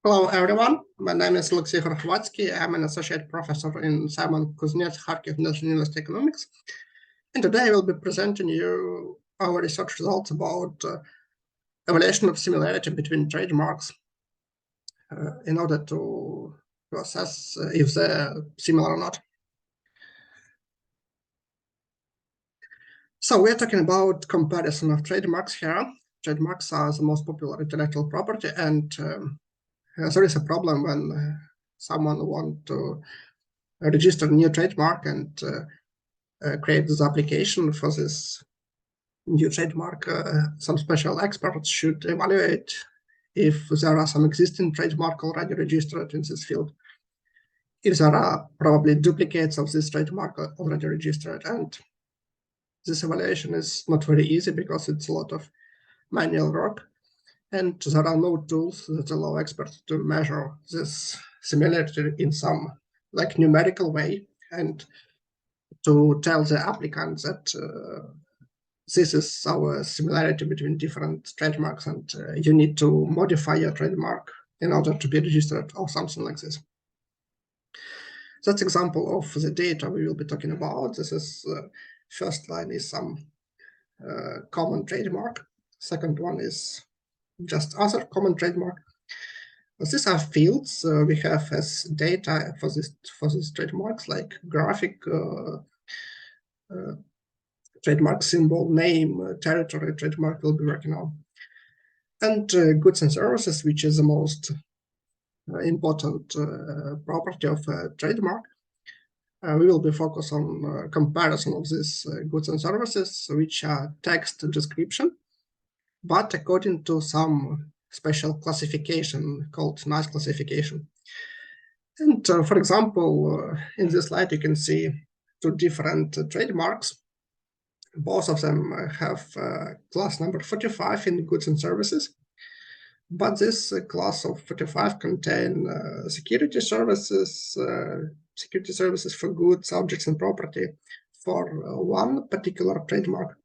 Hello, everyone. My name is Oleksii Gorokhovatskyi. I'm an associate professor in Simon Kuznets Kharkiv National University Economics. And today I will be presenting you our research results about evaluation of similarity between trademarks in order to assess if they're similar or not. So we're talking about comparison of trademarks here. Trademarks are the most popular intellectual property, and there is a problem when someone wants to register a new trademark and create this application for this new trademark. Some special experts should evaluate if there are some existing trademark already registered in this field, if there are probably duplicates of this trademark already registered. And this evaluation is not very easy because it's a lot of manual work. And there are no tools that allow experts to measure this similarity in some numerical way and to tell the applicant that this is our similarity between different trademarks and you need to modify your trademark in order to be registered or something like this. That's example of the data we will be talking about. This is first line is some common trademark. Second one is just other common trademark. These are fields we have as data for these trademarks, like graphic, trademark symbol, name, territory trademark will be working on. And goods and services, which is the most important property of a trademark. We will be focused on comparison of these goods and services, which are text description, but according to some special classification called nice classification. And for example, in this slide, you can see two different trademarks. Both of them have class number 45 in goods and services, but this class of 45 contain security services for goods, objects, and property for one particular trademark.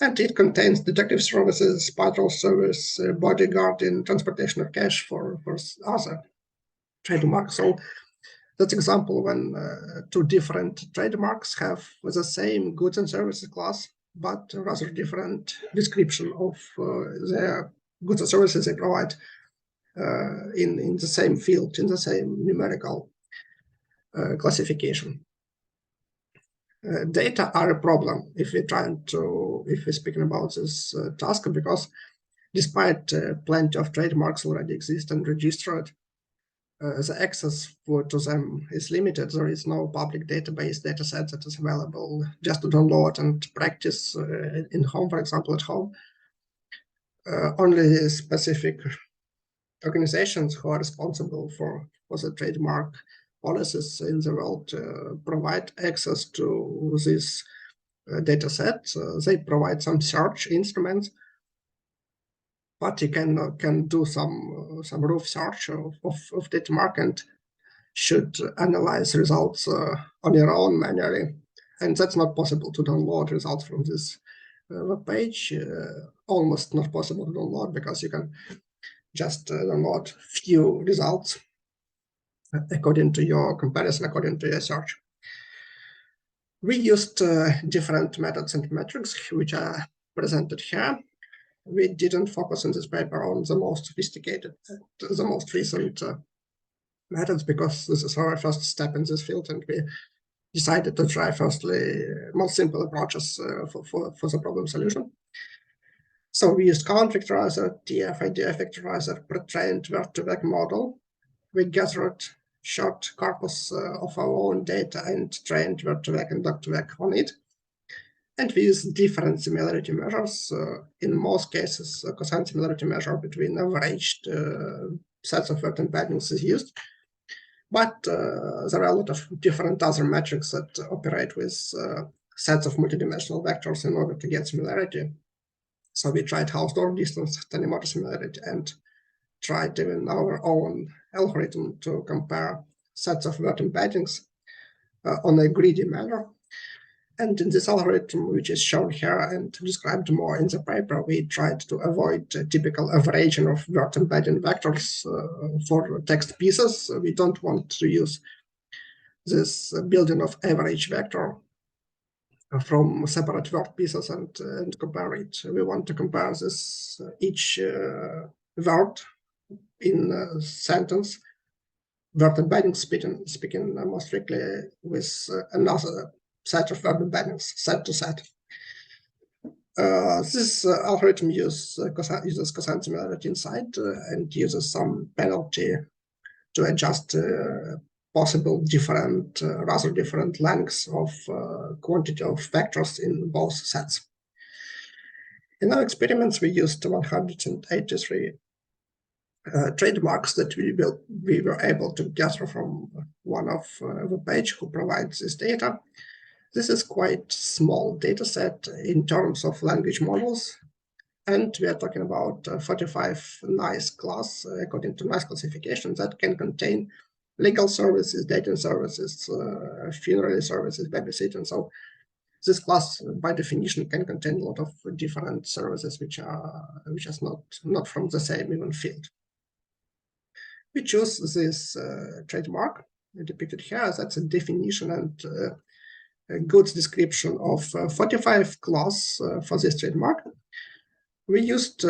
And it contains detective services, patrol service, bodyguarding, transportation of cash for other trademarks. So that's example when two different trademarks have the same goods and services class, but rather different description of their goods and services they provide in the same field, in the same numerical classification. Data are a problem if we're speaking about this task, because despite plenty of trademarks already exist and registered, the access to them is limited. There is no public database data set that is available just to download and practice in home, for example, at home. Only specific organizations who are responsible for the trademark policies in the world provide access to this data set. They provide some search instruments, but you can do some rough search of trademark and should analyze results on your own manually. And that's not possible to download results from this web page. Almost not possible to download because you can just download few results according to your comparison, according to your search. We used different methods and metrics, which are presented here. We didn't focus in this paper on the most sophisticated, the most recent methods, because this is our first step in this field, and we decided to try firstly most simple approaches for the problem solution. So we used count vectorizer, TF-IDF vectorizer, pretrained word-to-vec model. We gathered short corpus of our own data and trained word-to-vec and dog-to-vec on it. And we use different similarity measures. In most cases, a cosine similarity measure between averaged sets of word embeddings is used. But there are a lot of different other metrics that operate with sets of multidimensional vectors in order to get similarity. So we tried house door distance, Tanimoto similarity, and tried even our own algorithm to compare sets of word embeddings on a greedy manner. And in this algorithm, which is shown here and described more in the paper, we tried to avoid typical averaging of word embedding vectors for text pieces. We don't want to use this building of average vector from separate word pieces and compare it. We want to compare this each word in a sentence, word embedding speaking more strictly, with another set of word embeddings, set to set. This algorithm uses cosine similarity inside and uses some penalty to adjust possible different, rather different lengths of quantity of vectors in both sets. In our experiments, we used 183 trademarks that we were able to gather from one of the page who provides this data. This is quite small data set in terms of language models, and we are talking about 45 nice class according to nice classification that can contain legal services, dating services, funeral services, babysitting. So this class, by definition, can contain a lot of different services which are not from the same even field. We choose this trademark depicted here. That's a definition and a good description of 45 class for this trademark. We used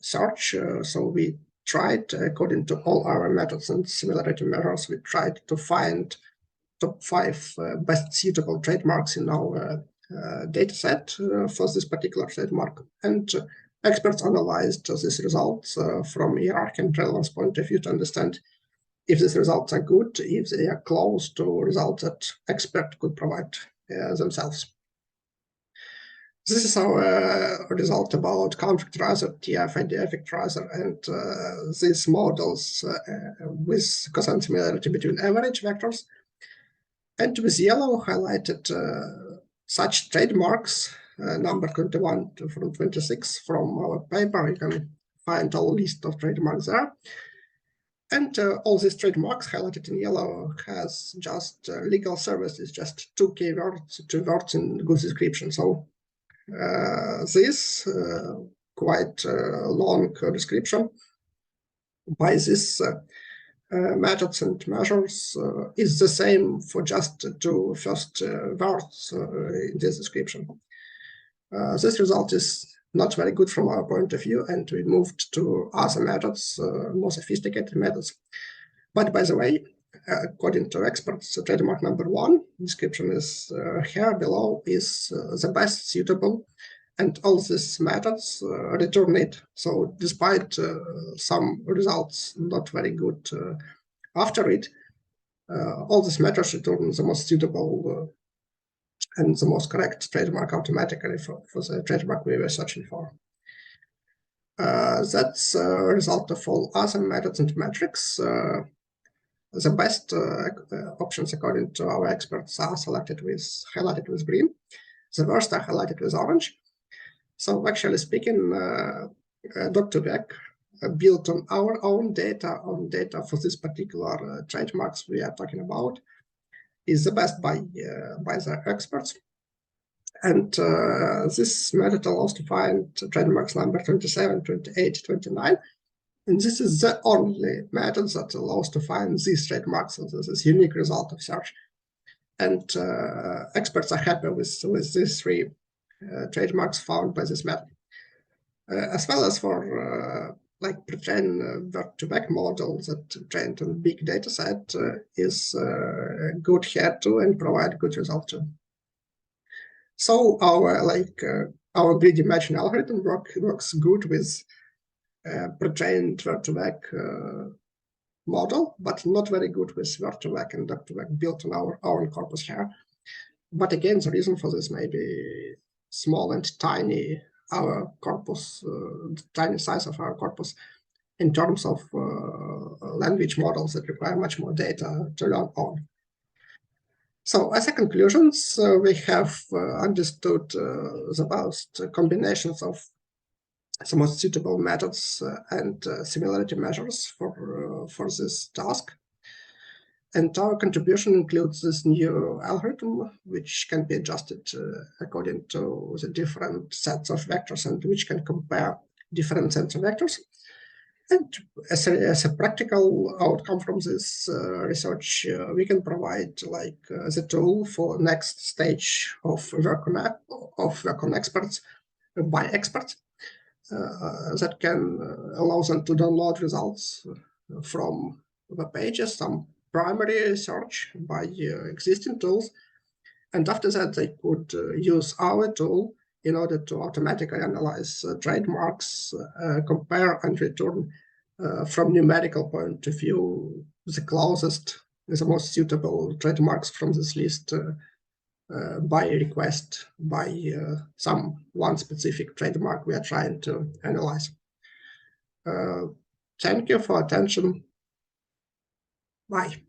search, so we tried, according to all our methods and similarity measures, we tried to find top 5 best suitable trademarks in our data set for this particular trademark. And experts analyzed these results from hierarchy and relevance point of view to understand if these results are good, if they are close to results that experts could provide themselves. This is our result about count vectorizer, TF-IDF vectorizer, and these models with cosine similarity between average vectors. And with yellow highlighted such trademarks, number 21 from 26 from our paper. You can find a list of trademarks there. And all these trademarks highlighted in yellow has just legal services, just 2 keywords, 2 words in good description. So this quite long description by this methods and measures is the same for just 2 first words in this description. This result is not very good from our point of view, and we moved to other methods, more sophisticated methods. But by the way, according to experts, trademark number 1, description is here below, is the best suitable, and all these methods return it. So despite some results not very good after it, all these methods return the most suitable and the most correct trademark automatically for the trademark we were searching for. That's a result of all other methods and metrics. The best options, according to our experts, are highlighted with green. The worst are highlighted with orange. So actually speaking, Doc2Vec built on our own data, for this particular trademarks we are talking about, is the best by the experts. And this method allows to find trademarks number 27, 28, 29. And this is the only method that allows to find these trademarks. So this is unique result of search. And experts are happy with these 3 trademarks found by this method. As well as for like pretrained word-to-vec model that trained on big data set is good here too and provide good result too. So our greedy matching algorithm works good with pretrained word-to-vec model, but not very good with word-to-vec and doc2vec built on our own corpus here. But again, the reason for this may be small and tiny our corpus, the tiny size of our corpus in terms of language models that require much more data to learn on. So as a conclusion, we have understood the best combinations of the most suitable methods and similarity measures for this task. And our contribution includes this new algorithm, which can be adjusted according to the different sets of vectors and which can compare different sets of vectors. And as a practical outcome from this research, we can provide like the tool for next stage of work on experts by experts that can allow them to download results from web pages, some primary search by existing tools. And after that, they could use our tool in order to automatically analyze trademarks, compare and return from numerical point of view the closest, the most suitable trademarks from this list by request by some one specific trademark we are trying to analyze. Thank you for attention. Bye.